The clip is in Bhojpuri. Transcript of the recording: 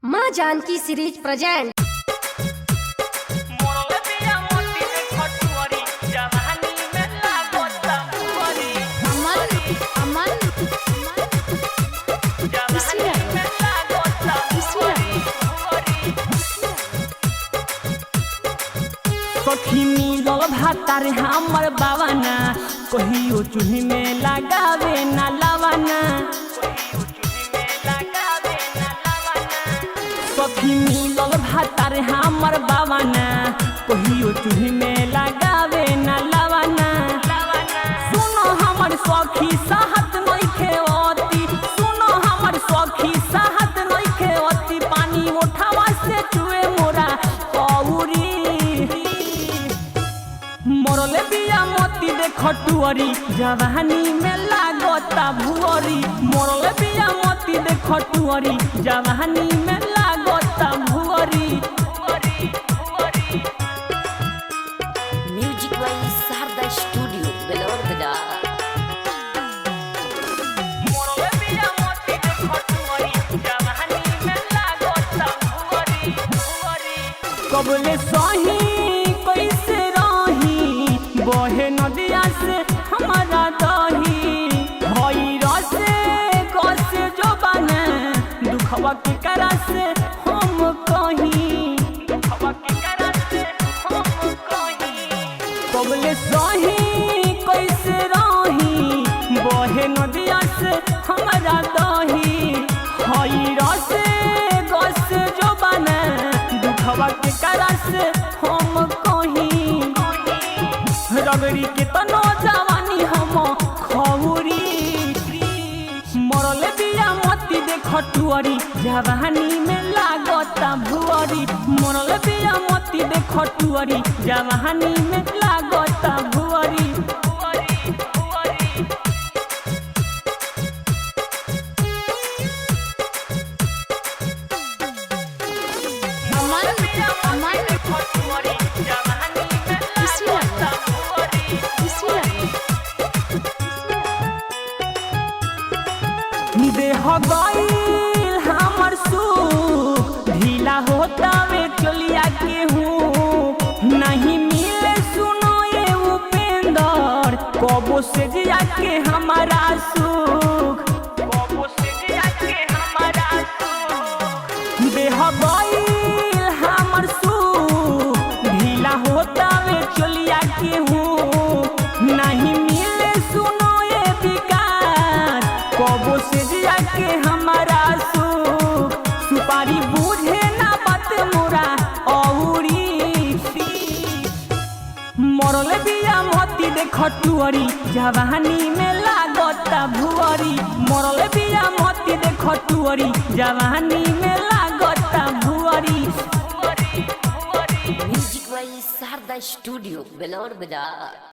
माँ जानकी सीरीज प्रेजेंट। सखी मिलल भातार हमर बावाना, कहियो चूल्ही में लगावे ना लावाना। सखी मिलल भातार हमर बावाना, कहियो चूल्ही में लगावे ना लावाना। सुनो हमर सखी साहत नइखे अति, सुनो हमर सखी साहत नइखे अति। पानी उठावा से चुए मोरा औरी, मरले बिया मोती दे खटुअरी, जवानी में लागता भुअरी। मरले बिया मोती दे खटुअरी, जवानी में लागता भुअरी। म्यूजिक वाली शारदा स्टूडियो बेलोर बाजार। मरले बिया मोती दे खटुअरी, जवानी में लागता भुअरी। कबले सही कैसे बहे नदिया से हमारा दही, भैरा से कसे जो बने दुखवा के करा से हम कहीं, दुखवा के करा से हम कहीं। कबले सही कैसे रही, बहे नदिया से हमारा दही, भैरा से कसे जो बने दुखवा के करा से हम कहीं। रगड़ी के तनो जवानी हम खौरी, मरले बिया मोती दे खटुअरी, जवानी में लागता भुअरी। मरले बिया मोती दे खटुअरी, जवानी में लागता भुअरी। देह गईल हमर सुख, ढीला होता वे चलिया के हूँ। नहीं मिले सुनो ये उपेंदर, कबो से जिया के हमारा सुख, कबो से जिया के हमारा सुख। देह गईल हमर सुख, ढीला होता वे चलिया के हूँ। नहीं मिले सुनो ये विकास, कबो से जिया के हमारा सुख। सुपारी बुझे ना बात मोरा औरी, मरले बिया मोती दे खटुअरी, जवानी में लागता भुअरी। मरले बिया मोती दे खटुअरी, जवानी में लागता भुअरी। म्यूजिक वाली शारदा स्टूडियो बेलोर बाजार।